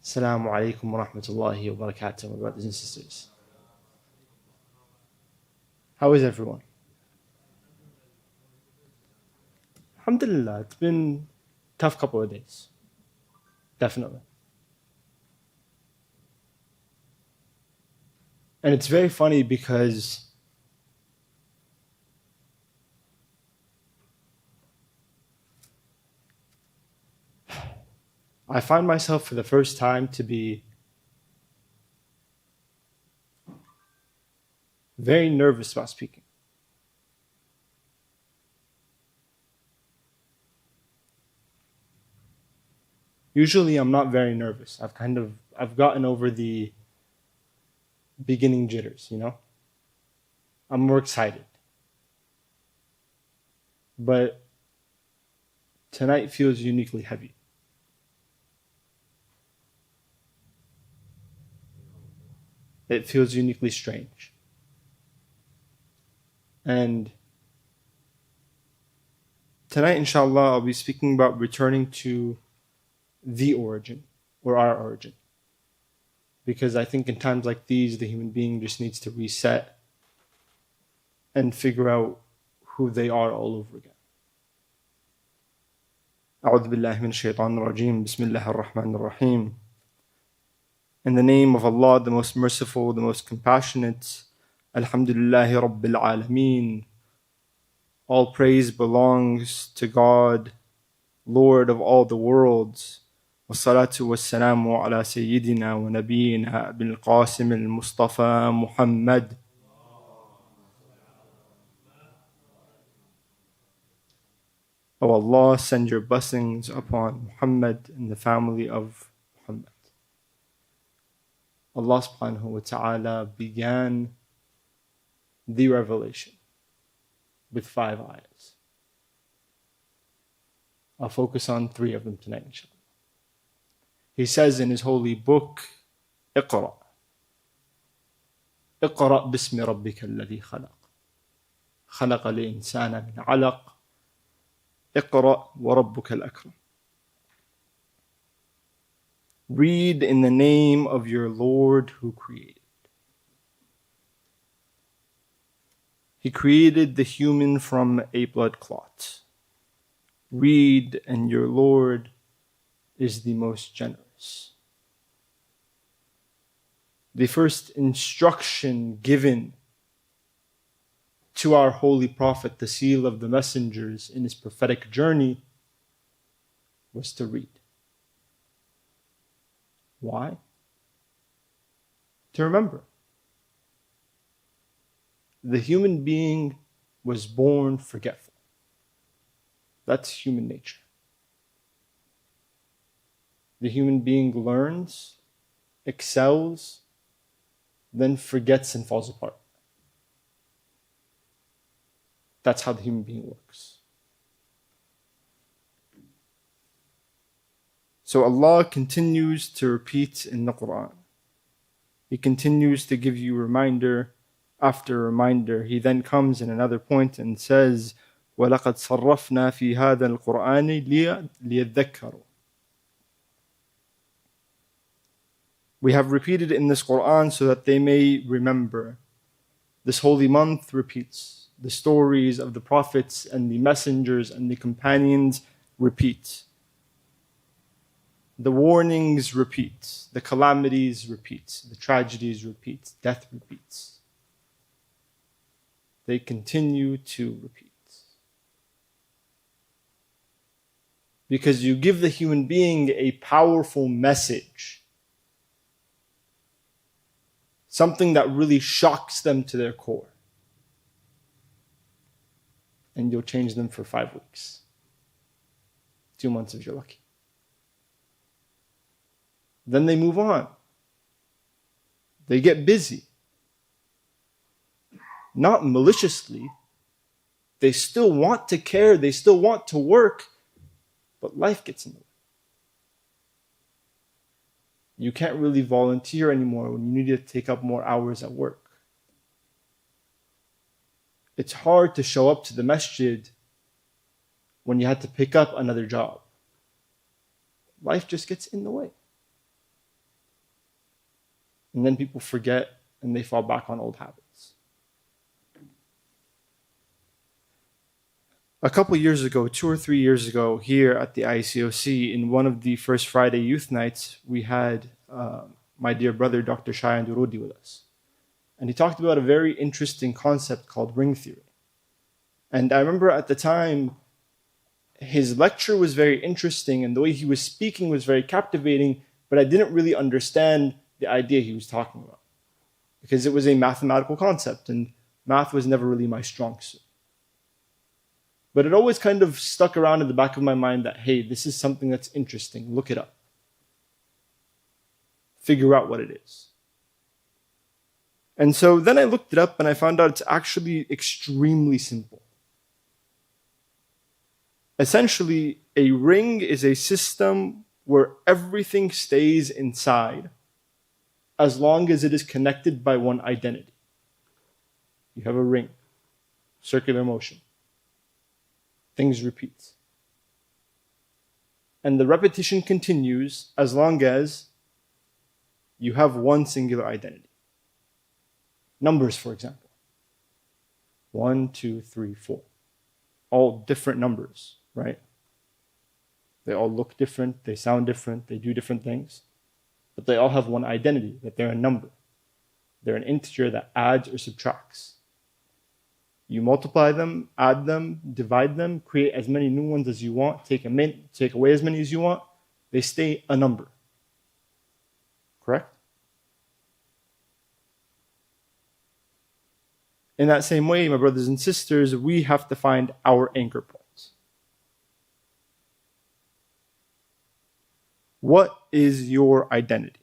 Assalamu alaikum wa rahmatullahi wa barakatuh, my brothers and sisters. How is everyone? Alhamdulillah, it's been a tough couple of days. Definitely. And it's very funny because I find myself for the first time to be very nervous about speaking. Usually I'm not very nervous. I've gotten over the beginning jitters, I'm more excited. But tonight feels uniquely heavy. It feels uniquely strange. And tonight, inshallah, I'll be speaking about returning to the origin, or our origin. Because I think in times like these, the human being just needs to reset and figure out who they are all over again. أعوذ بالله من الشيطان الرجيم. بسم الله الرحمن الرحيم. In the name of Allah, the most merciful, the most compassionate. Alhamdulillahi Rabbil Alameen. All praise belongs to God, Lord of all the worlds. والصلاة والسلام على سيدنا ونبينا أبي القاسم المصطفى محمد. O Allah, send your blessings upon Muhammad and the family of Muhammad. Allah subhanahu wa ta'ala began the revelation with 5 ayahs. I'll focus on 3 of them tonight, inshallah. He says in his holy book, اقرأ اقرأ باسم ربك الذي خلق خلق الإنسان من علق اقرأ وربك الأكرم. Read in the name of your Lord who created. He created the human from a blood clot. Read, and your Lord is the most generous. The first instruction given to our holy prophet, the seal of the messengers in his prophetic journey, was to read. Why? To remember. The human being was born forgetful. That's human nature. The human being learns, excels, then forgets and falls apart. That's how the human being works. So Allah continues to repeat in the Quran. He continues to give you reminder after reminder. He then comes in another point and says, وَلَقَدْ صَرَّفْنَا فِي هَذَا الْقُرْآنِ لِيَذَّكَّرُوا. We have repeated in this Quran so that they may remember. This holy month repeats. The stories of the prophets and the messengers and the companions repeat. The warnings repeat. The calamities repeat. The tragedies repeat. Death repeats. They continue to repeat. Because you give the human being a powerful message. Something that really shocks them to their core. And you'll change them for 5 weeks. 2 months if you're lucky. Then they move on. They get busy. Not maliciously. They still want to care. They still want to work. But life gets in the way. You can't really volunteer anymore when you need to take up more hours at work. It's hard to show up to the masjid when you had to pick up another job. Life just gets in the way. And then people forget and they fall back on old habits. A couple years ago, 2 or 3 years ago, here at the ICOC, in one of the first Friday youth nights, we had my dear brother, Dr. Shayan Durudi, with us. And he talked about a very interesting concept called ring theory. And I remember at the time, his lecture was very interesting and the way he was speaking was very captivating, but I didn't really understand the idea he was talking about because it was a mathematical concept and math was never really my strong suit. But it always kind of stuck around in the back of my mind that, hey, this is something that's interesting. Look it up. Figure out what it is. And so then I looked it up and I found out it's actually extremely simple. Essentially, a ring is a system where everything stays inside as long as it is connected by one identity. You have a ring, circular motion. Things repeat. And the repetition continues as long as you have one singular identity. Numbers, for example. 1, 2, 3, 4. All different numbers, right? They all look different, they sound different, they do different things. But they all have one identity, that they're a number. They're an integer that adds or subtracts. You multiply them, add them, divide them, create as many new ones as you want, take away as many as you want. They stay a number. Correct? In that same way, my brothers and sisters, we have to find our anchor points. What is your identity?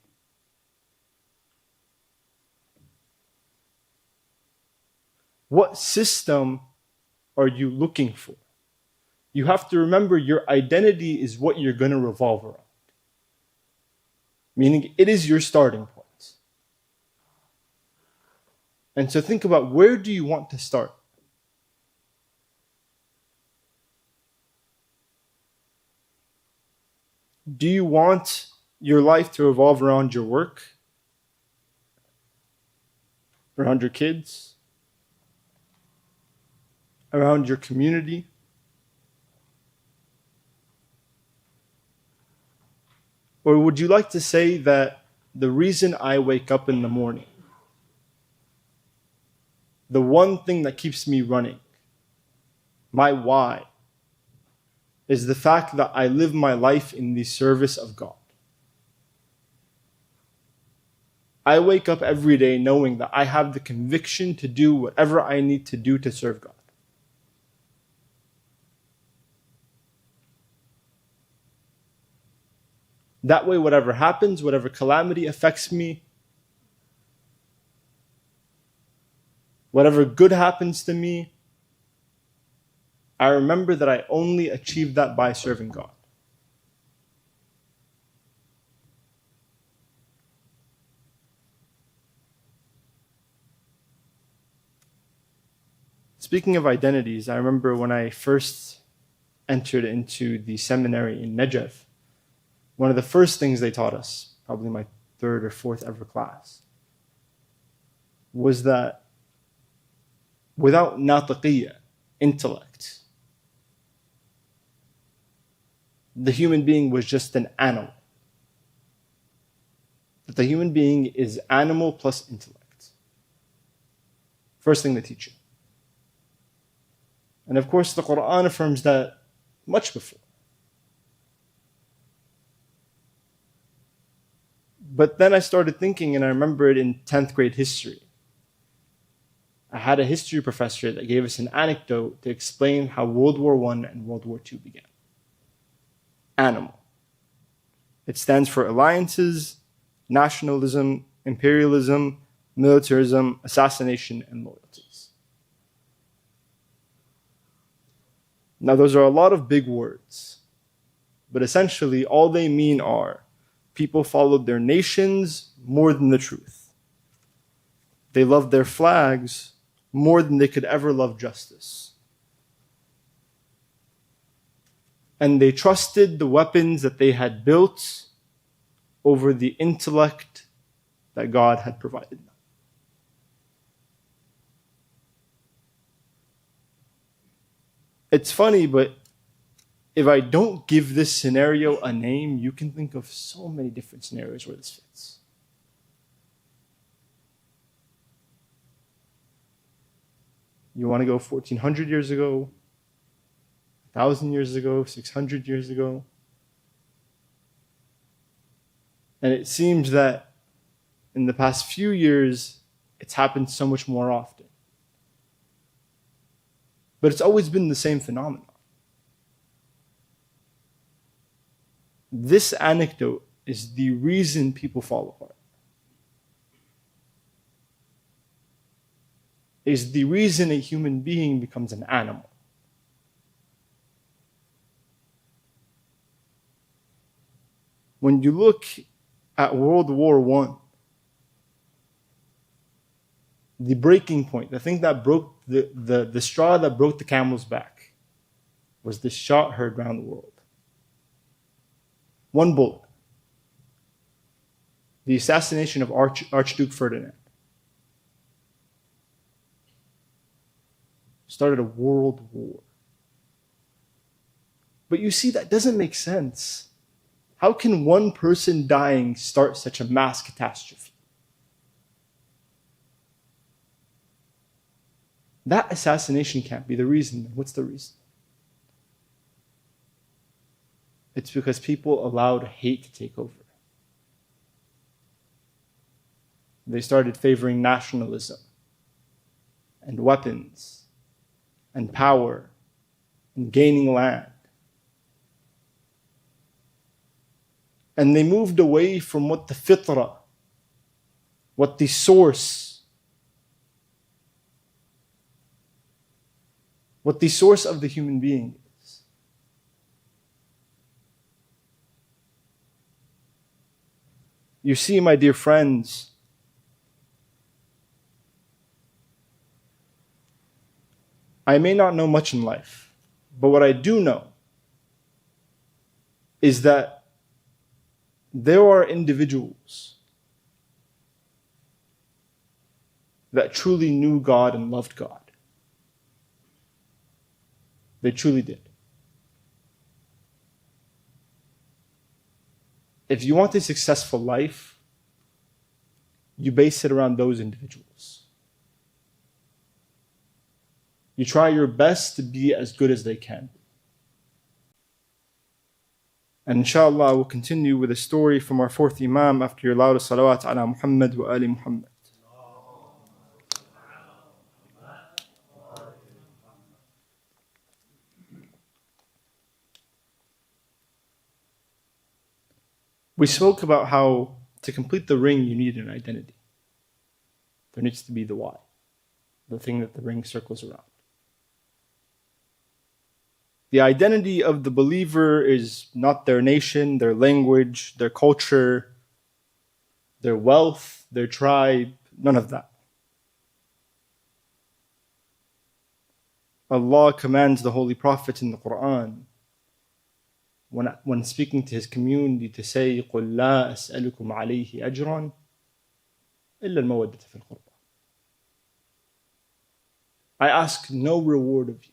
What system are you looking for? You have to remember your identity is what you're going to revolve around. Meaning it is your starting point. And so think about, where do you want to start? Do you want your life to revolve around your work? Around your kids? Around your community? Or would you like to say that the reason I wake up in the morning, the one thing that keeps me running, my why, is the fact that I live my life in the service of God. I wake up every day knowing that I have the conviction to do whatever I need to do to serve God. That way, whatever happens, whatever calamity affects me, whatever good happens to me, I remember that I only achieved that by serving God. Speaking of identities, I remember when I first entered into the seminary in Najaf, one of the first things they taught us, probably my 3rd or 4th ever class, was that without natiqiyya, intellect, the human being was just an animal. That the human being is animal plus intellect. First thing they teach you. And of course, the Quran affirms that much before. But then I started thinking, and I remembered in 10th grade history, I had a history professor that gave us an anecdote to explain how World War I and World War II began. Animal. It stands for alliances, nationalism, imperialism, militarism, assassination, and loyalties. Now, those are a lot of big words, but essentially all they mean are people followed their nations more than the truth. They loved their flags more than they could ever love justice. And they trusted the weapons that they had built over the intellect that God had provided them. It's funny, but if I don't give this scenario a name, you can think of so many different scenarios where this fits. You want to go 1400 years ago, 1000 years ago, 600 years ago. And it seems that in the past few years, it's happened so much more often. But it's always been the same phenomenon. This anecdote is the reason people fall apart. Is the reason a human being becomes an animal. When you look at World War I, the breaking point, the thing that broke the straw that broke the camel's back, was this shot heard around the world. One bullet. The assassination of Archduke Ferdinand started a world war. But you see, that doesn't make sense. How can one person dying start such a mass catastrophe? That assassination can't be the reason. What's the reason? It's because people allowed hate to take over. They started favoring nationalism and weapons and power and gaining land. And they moved away from what the fitrah, what the source of the human being is. You see, my dear friends, I may not know much in life, but what I do know is that there are individuals that truly knew God and loved God. They truly did. If you want a successful life, you base it around those individuals. You try your best to be as good as they can. And inshallah, we'll continue with a story from our fourth Imam after your loudest salawat ala Muhammad wa ali Muhammad. We spoke about how to complete the ring you need an identity. There needs to be the why, the thing that the ring circles around. The identity of the believer is not their nation, their language, their culture, their wealth, their tribe, none of that. Allah commands the Holy Prophet in the Quran, when speaking to his community, to say, قُلْ لَا أَسْأَلُكُمْ عَلَيْهِ أَجْرًا إِلَّا الْمَوَدَّةَ فِي الْقُرْبَى. I ask no reward of you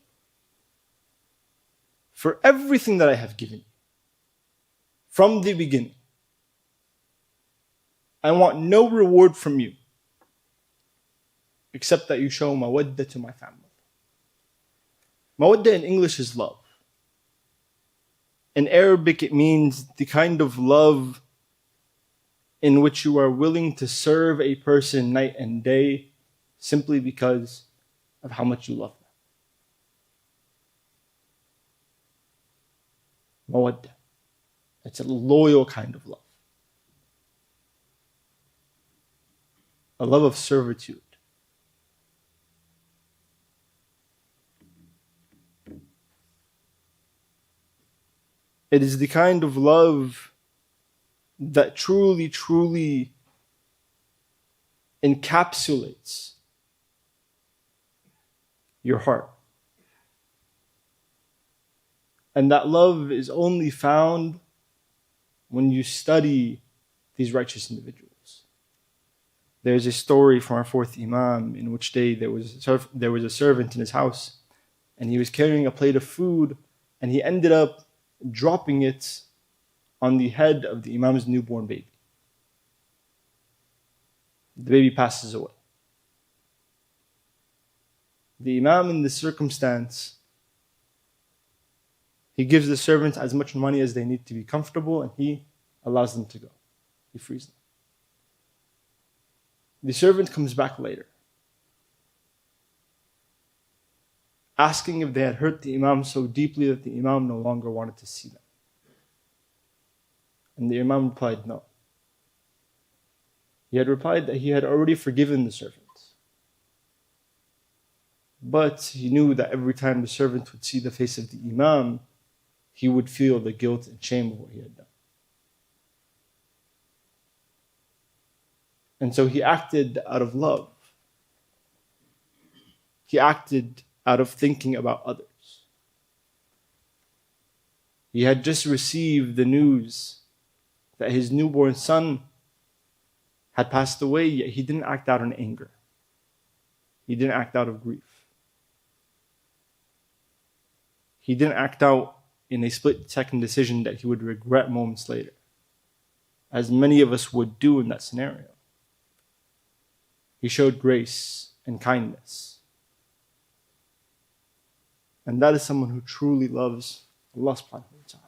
for everything that I have given you from the beginning. I want no reward from you except that you show mawaddah to my family. Mawaddah in English is love. In Arabic, it means the kind of love in which you are willing to serve a person night and day simply because of how much you love them. Mawaddah. It's a loyal kind of love. A love of servitude. It is the kind of love that truly, truly encapsulates your heart. And that love is only found when you study these righteous individuals. There's a story from our fourth Imam in which there was a servant in his house, and he was carrying a plate of food, and he ended up dropping it on the head of the Imam's newborn baby. The baby passes away. The Imam, in this circumstance, he gives the servants as much money as they need to be comfortable, and he allows them to go. He frees them. The servant comes back later, asking if they had hurt the Imam so deeply that the Imam no longer wanted to see them. And the Imam replied, no. He had replied that he had already forgiven the servant. But he knew that every time the servant would see the face of the Imam, he would feel the guilt and shame of what he had done. And so he acted out of love. He acted out of thinking about others. He had just received the news that his newborn son had passed away, yet he didn't act out in anger. He didn't act out of grief. He didn't act out in a split-second decision that he would regret moments later, as many of us would do in that scenario. He showed grace and kindness. And that is someone who truly loves Allah subhanahu wa ta'ala.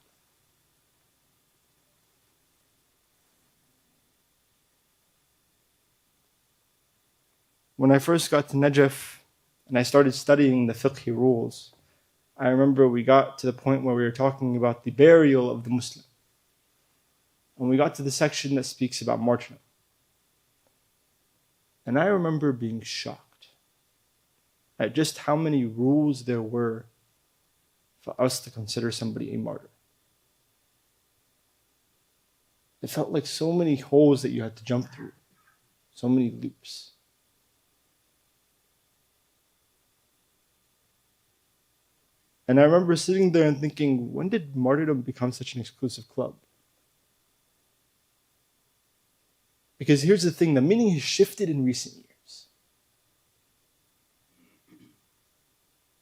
When I first got to Najaf and I started studying the fiqh rules, I remember we got to the point where we were talking about the burial of the Muslim. And we got to the section that speaks about martyrdom. And I remember being shocked at just how many rules there were for us to consider somebody a martyr. It felt like so many holes that you had to jump through, so many loops. And I remember sitting there and thinking, when did martyrdom become such an exclusive club? Because here's the thing, the meaning has shifted in recent years.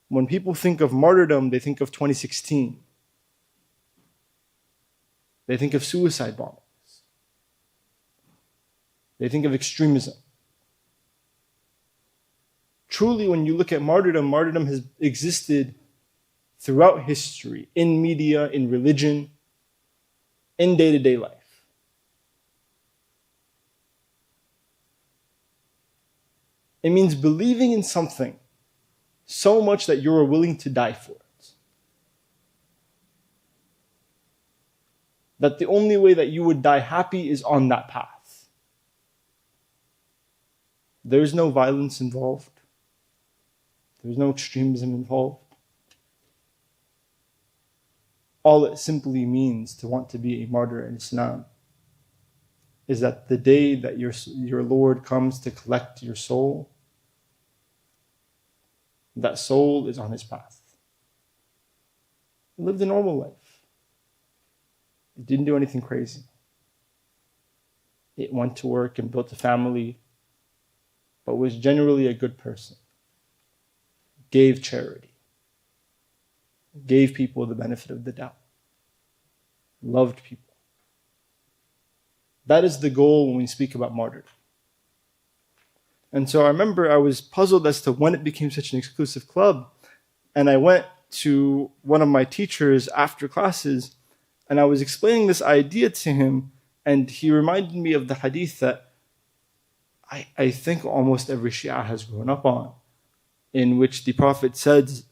When people think of martyrdom, they think of 2016. They think of suicide bombings. They think of extremism. Truly, when you look at martyrdom, martyrdom has existed throughout history, in media, in religion, in day-to-day life. It means believing in something so much that you are willing to die for it. That the only way that you would die happy is on that path. There is no violence involved. There is no extremism involved. All it simply means to want to be a martyr in Islam is that the day that your Lord comes to collect your soul, that soul is on his path. It lived a normal life. It didn't do anything crazy. It went to work and built a family, but was generally a good person. Gave charity. Gave people the benefit of the doubt. Loved people. That is the goal when we speak about martyrdom. And so I remember I was puzzled as to when it became such an exclusive club. And I went to one of my teachers after classes, and I was explaining this idea to him, and he reminded me of the hadith that I think almost every Shia has grown up on, in which the Prophet says,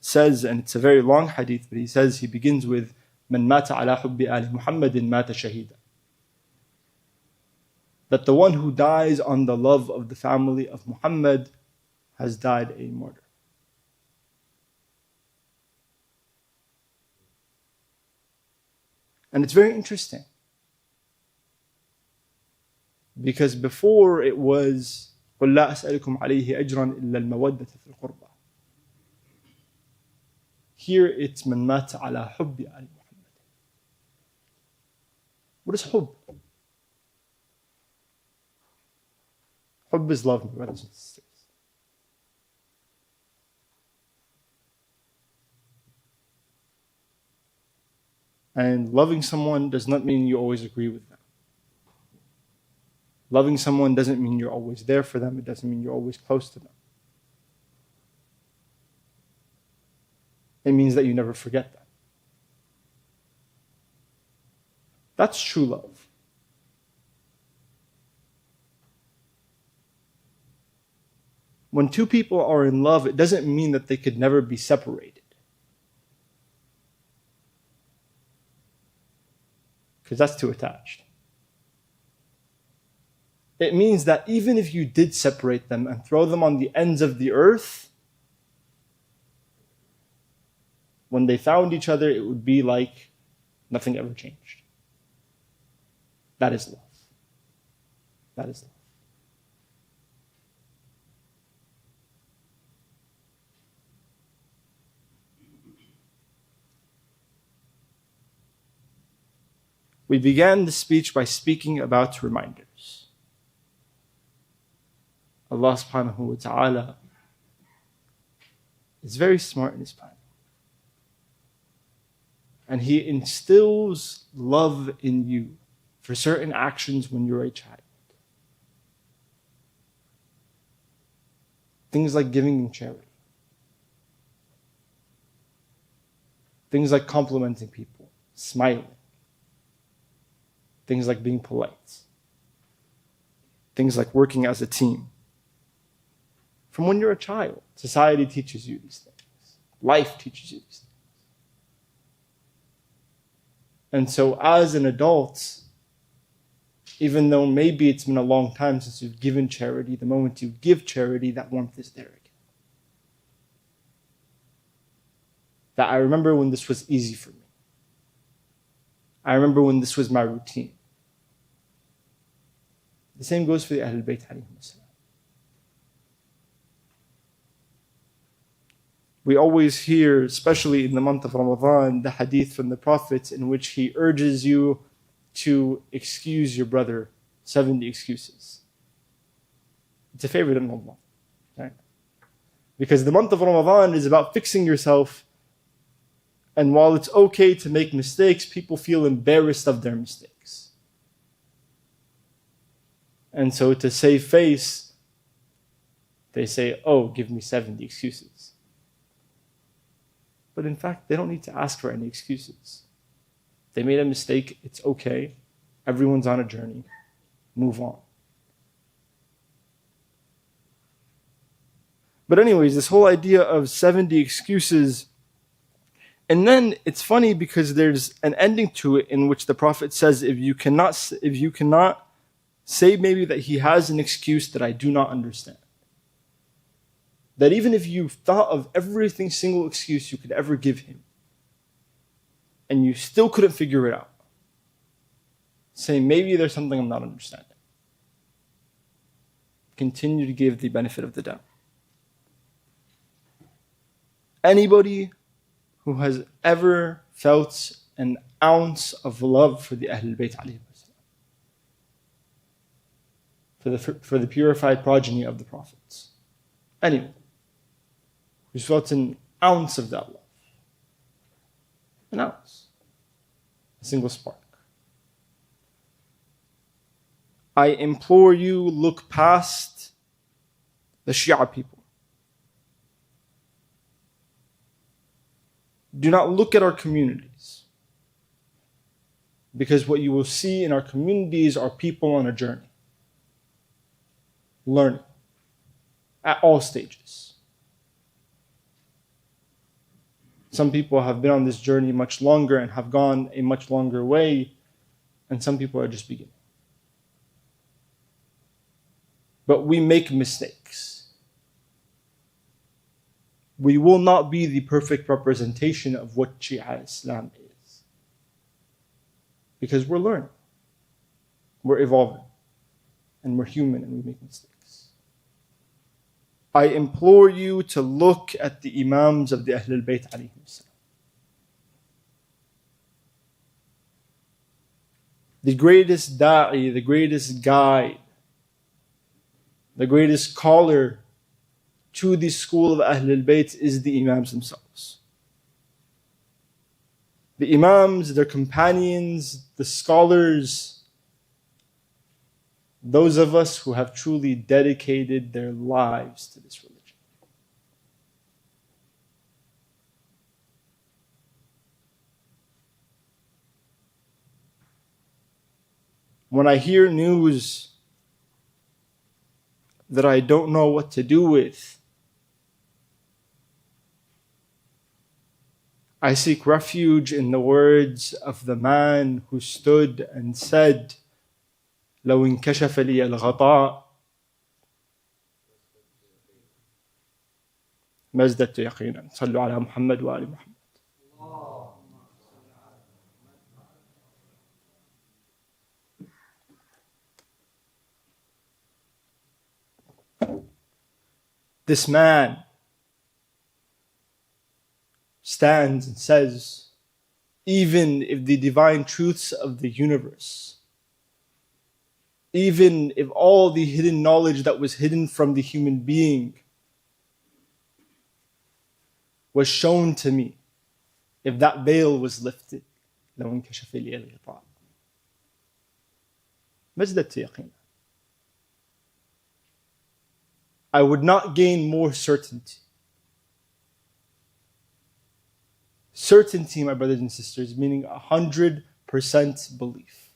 and it's a very long hadith, but he begins with, "Man mata ala hubbi ali Muhammadin mata shahida." That the one who dies on the love of the family of Muhammad has died a martyr. And it's very interesting. Because before it was, قُلْ لَا أَسْأَلُكُمْ عَلَيْهِ أَجْرًا إِلَّا الْمَوَدَّةَ فِي الْقُرْبَى. Here it's مَنْ مَاتَ عَلَى حُبِّ آلِ مُحَمَّدٍ. What is hub? Hubb is love, my brothers and sisters. And loving someone does not mean you always agree with them. Loving someone doesn't mean you're always there for them. It doesn't mean you're always close to them. It means that you never forget them. That's true love. When two people are in love, it doesn't mean that they could never be separated. Because that's too attached. It means that even if you did separate them and throw them on the ends of the earth, when they found each other, it would be like nothing ever changed. That is love. That is love. We began this speech by speaking about reminders. Allah subhanahu wa ta'ala is very smart in His planning. And He instills love in you for certain actions when you're a child. Things like giving in charity. Things like complimenting people, smiling. Things like being polite. Things like working as a team. From when you're a child, society teaches you these things. Life teaches you these things. And so as an adult, even though maybe it's been a long time since you've given charity, the moment you give charity, that warmth is there again. That I remember when this was easy for me. I remember when this was my routine. The same goes for the Ahlul Bayt alayhim as-salam. We always hear, especially in the month of Ramadan, the hadith from the Prophet in which he urges you to excuse your brother 70 excuses. It's a favorite in Allah. Right? Because the month of Ramadan is about fixing yourself. And while it's okay to make mistakes, people feel embarrassed of their mistakes. And so to save face, they say, oh, give me 70 excuses. But in fact, they don't need to ask for any excuses. They made a mistake, it's okay. Everyone's on a journey. Move on. But anyways, this whole idea of 70 excuses. And then it's funny because there's an ending to it in which the Prophet says, if you cannot say maybe that he has an excuse that I do not understand. That even if you've thought of every single excuse you could ever give him, and you still couldn't figure it out, say maybe there's something I'm not understanding. Continue to give the benefit of the doubt. Anybody who has ever felt an ounce of love for the Ahlul Bayt alayhim as-salam, for the purified progeny of the prophets. Anyone who's felt an ounce of that love. An ounce. A single spark. I implore you, look past the Shia people. Do not look at our communities. Because what you will see in our communities are people on a journey. Learning. At all stages. Some people have been on this journey much longer and have gone a much longer way, and some people are just beginning. But we make mistakes. We will not be the perfect representation of what Shia Islam is. Because we're learning. We're evolving. And we're human and we make mistakes. I implore you to look at the Imams of the Ahlul Bayt alayhim as-salam. The greatest da'i, the greatest guide The greatest scholar to the school of Ahlul Bayt is the Imams themselves. The Imams, their companions, the scholars, those of us who have truly dedicated their lives to this religion. When I hear news that I don't know what to do with, I seek refuge in the words of the man who stood and said, لو انكشف لي الغطاء ما ازددت يقينا. صلوا على محمد وآل محمد. This man stands and says, even if the divine truths of the universe, even if all the hidden knowledge that was hidden from the human being was shown to me, if that veil was lifted, لو انكشف لي الغطاء ما ازددت يقينا. I would not gain more certainty. Certainty, my brothers and sisters, meaning 100% belief.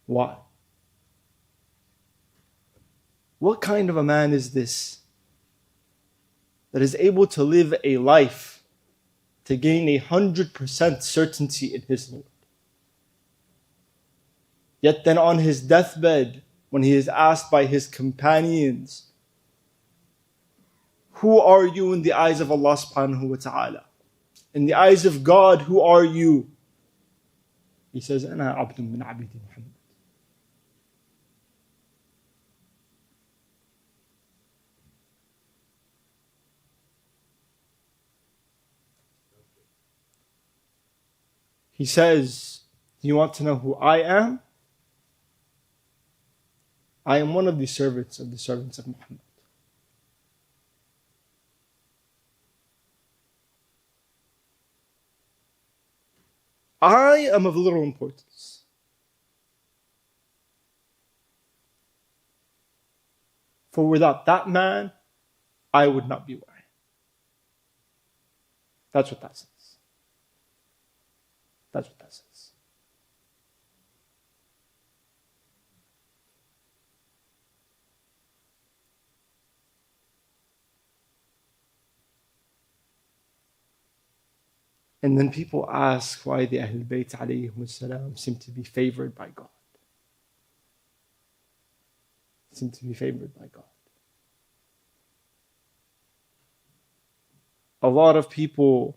Why? What kind of a man is this that is able to live a life to gain 100% certainty in his Lord? Yet then on his deathbed, when he is asked by his companions, who are you in the eyes of Allah subhanahu wa ta'ala? In the eyes of God, who are you? He says, أنا عبد من عبيد محمد. He says, do you want to know who I am? I am one of the servants of Muhammad. I am of little importance. For without that man, I would not be where I am. That's what that says. That's what that says. And then people ask why the Ahlul Bayt alayhim salam seem to be favored by God. Seem to be favored by God. A lot of people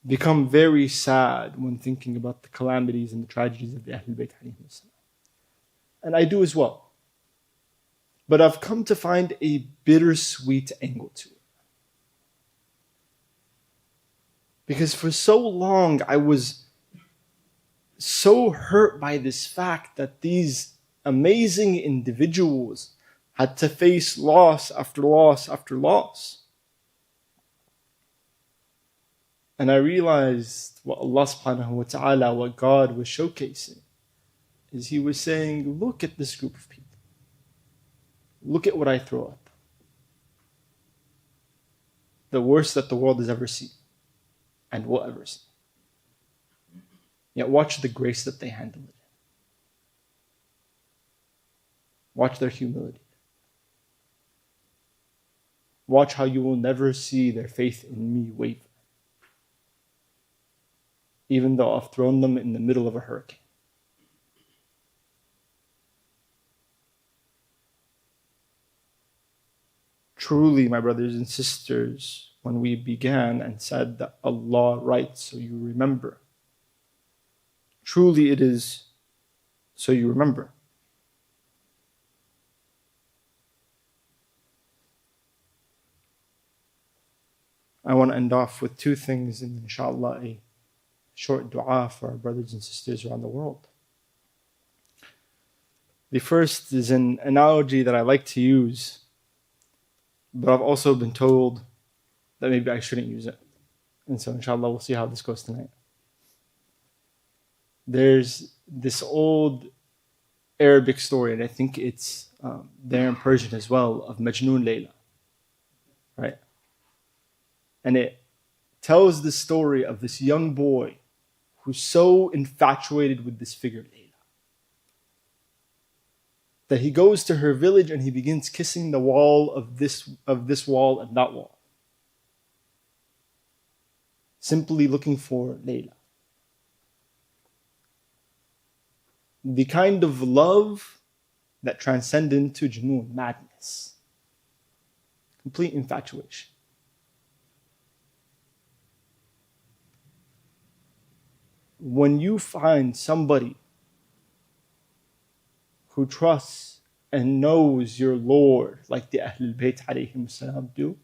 become very sad when thinking about the calamities and the tragedies of the Ahlul Bayt alayhim salam. And I do as well. But I've come to find a bittersweet angle to it. Because for so long, I was so hurt by this fact that these amazing individuals had to face loss after loss after loss. And I realized what Allah subhanahu wa ta'ala, what God was showcasing, is He was saying, look at this group of people. Look at what I throw at them. The worst that the world has ever seen. And will ever see. Yet watch the grace that they handle it in. Watch their humility. Watch how you will never see their faith in me waver. Even though I've thrown them in the middle of a hurricane. Truly, my brothers and sisters, when we began and said that Allah writes so you remember. Truly it is so you remember. I want to end off with two things and inshallah short dua for our brothers and sisters around the world. The first is an analogy that I like to use, but I've also been told that maybe I shouldn't use it. And so inshallah we'll see how this goes tonight. There's this old Arabic story, and I think it's there in Persian as well, of Majnun Layla. Right? And it tells the story of this young boy who's so infatuated with this figure, Layla, that he goes to her village and he begins kissing the wall of this wall and that wall, simply looking for Layla. The kind of love that transcended into junoon, madness, complete infatuation. When you find somebody who trusts and knows your Lord like the Ahlul Bayt alayhim salam do,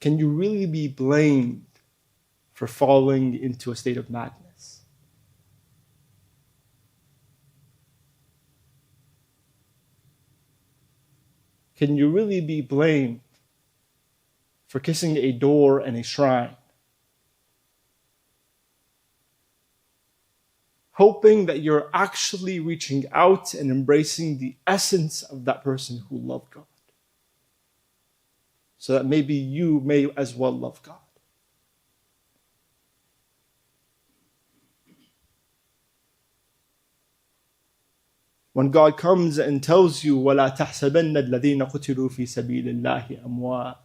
can you really be blamed for falling into a state of madness? Can you really be blamed for kissing a door and a shrine, hoping that you're actually reaching out and embracing the essence of that person who loved God, so that maybe you may as well love God? When God comes and tells you, وَلَا تَحْسَبَنَّ الَّذِينَ قُتِلُوا فِي سَبِيلِ اللَّهِ أَمْوَاتٍ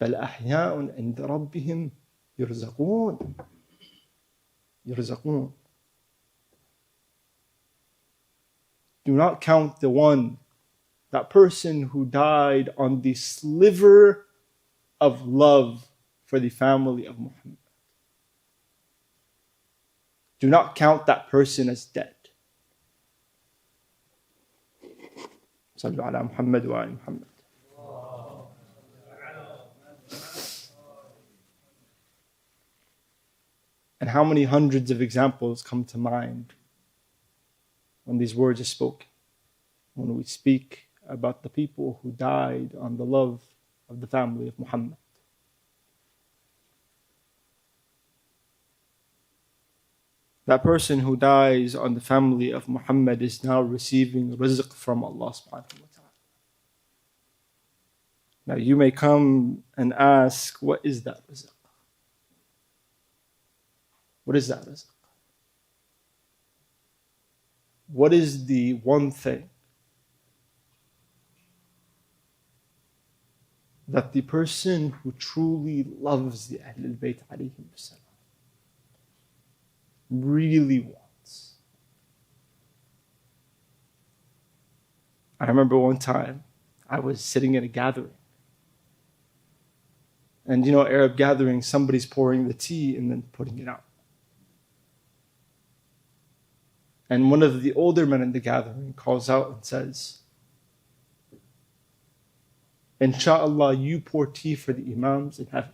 بَلْ أَحْيَاءٌ عِنْدَ رَبِّهِمْ يُرْزَقُونَ. Do not count the one, that person who died on the sliver of love for the family of Muhammad. Do not count that person as dead. صلوا على محمد وآل محمد. And how many hundreds of examples come to mind when these words are spoken, when we speak about the people who died on the love of the family of Muhammad. That person who dies on the family of Muhammad is now receiving rizq from Allah subhanahu wa ta'ala. Now you may come and ask, what is that rizq? What is that rizq? What is the one thing that the person who truly loves the Ahlul Bayt alayhim salam really wants? I remember one time I was sitting in a gathering. And Arab gatherings, somebody's pouring the tea and then putting it out. And one of the older men in the gathering calls out and says, Insha'Allah, you pour tea for the imams in heaven.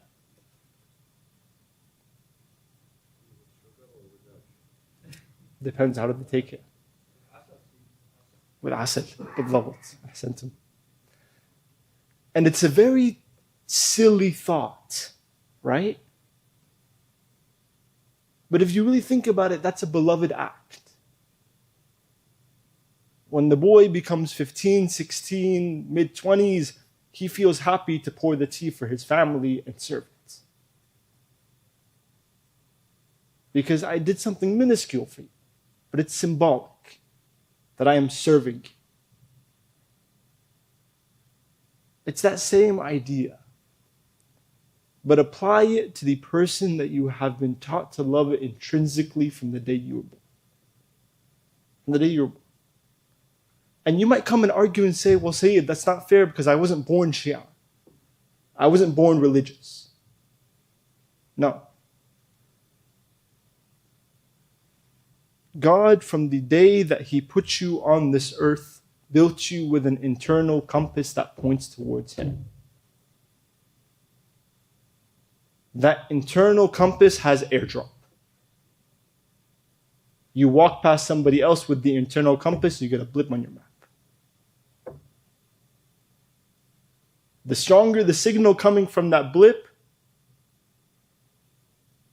Depends how do they take it. With asal, بالضبط, أحسنتم. And it's a very silly thought, right? But if you really think about it, that's a beloved act. When the boy becomes 15, 16, mid-20s, he feels happy to pour the tea for his family and servants. Because I did something minuscule for you, but it's symbolic that I am serving you. It's that same idea. But apply it to the person that you have been taught to love intrinsically from the day you were born. From the day you were born. And you might come and argue and say, well, Sayyid, that's not fair because I wasn't born Shia. I wasn't born religious. No. God, from the day that He put you on this earth, built you with an internal compass that points towards Him. That internal compass has airdrop. You walk past somebody else with the internal compass, you get a blip on your map. The stronger the signal coming from that blip,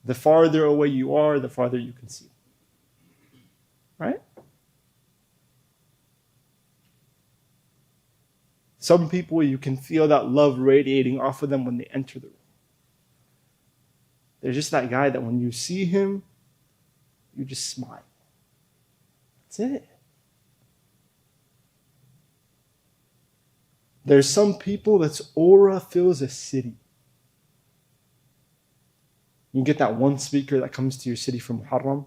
the farther away you are, the farther you can see. Right? Some people, you can feel that love radiating off of them when they enter the room. There's just that guy that when you see him, you just smile. That's it. There's some people that's aura fills a city. You get that one speaker that comes to your city from Muharram,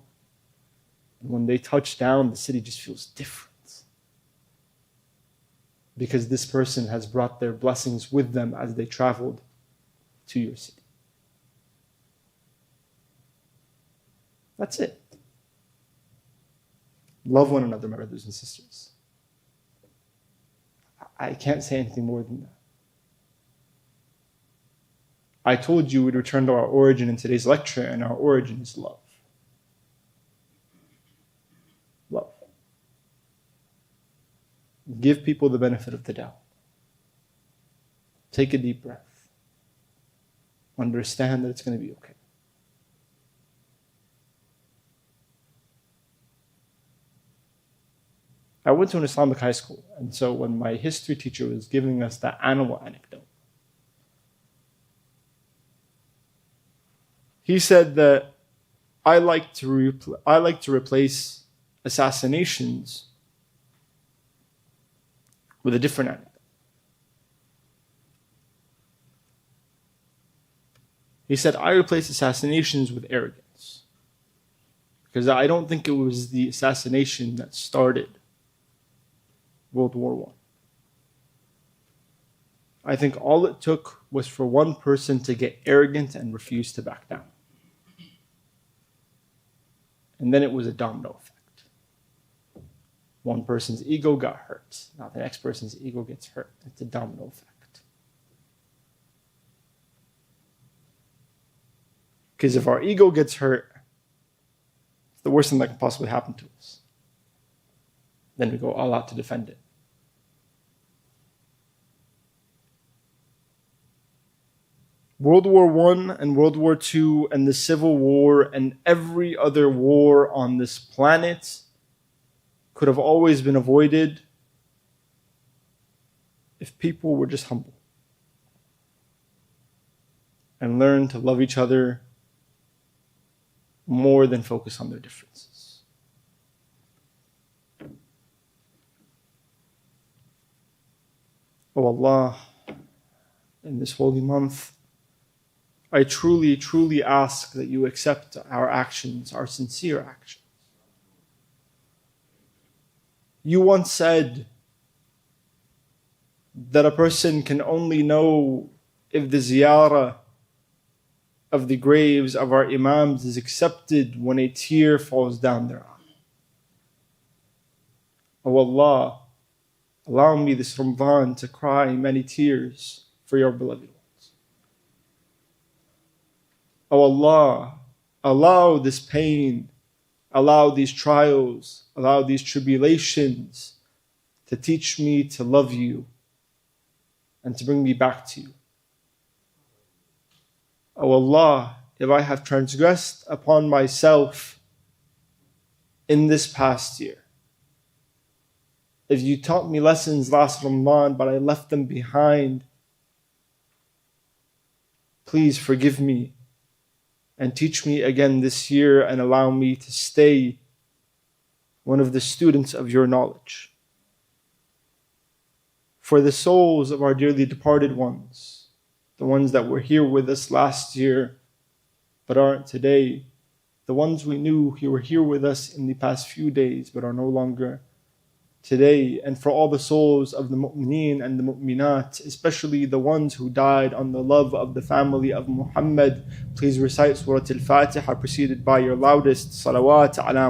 and when they touch down, the city just feels different. Because this person has brought their blessings with them as they traveled to your city. That's it. Love one another, my brothers and sisters. I can't say anything more than that. I told you we'd return to our origin in today's lecture, and our origin is love. Love. Give people the benefit of the doubt. Take a deep breath. Understand that it's going to be okay. I went to an Islamic high school, and so when my history teacher was giving us that animal anecdote, he said that I like to replace assassinations with a different anecdote. He said, I replace assassinations with arrogance. Because I don't think it was the assassination that started World War I. I think all it took was for one person to get arrogant and refuse to back down. And then it was a domino effect. One person's ego got hurt. Now the next person's ego gets hurt. It's a domino effect. Because if our ego gets hurt, it's the worst thing that can possibly happen to us. Then we go all out to defend it. World War I and World War II and the Civil War and every other war on this planet could have always been avoided if people were just humble and learned to love each other more than focus on their differences. Oh Allah, in this holy month, I truly, truly ask that you accept our actions, our sincere actions. You once said that a person can only know if the ziyarah of the graves of our imams is accepted when a tear falls down their eye. Oh Allah, allow me this Ramadan to cry many tears for your beloved ones. Oh Allah, allow this pain, allow these trials, allow these tribulations to teach me to love you and to bring me back to you. Oh Allah, if I have transgressed upon myself in this past year, if you taught me lessons last Ramadan, but I left them behind, please forgive me and teach me again this year and allow me to stay one of the students of your knowledge. For the souls of our dearly departed ones, the ones that were here with us last year but aren't today, the ones we knew who were here with us in the past few days but are no longer today, and for all the souls of the mu'mineen and the mu'minat, especially the ones who died on the love of the family of Muhammad, please recite Surah Al-Fatiha preceded by your loudest salawat ala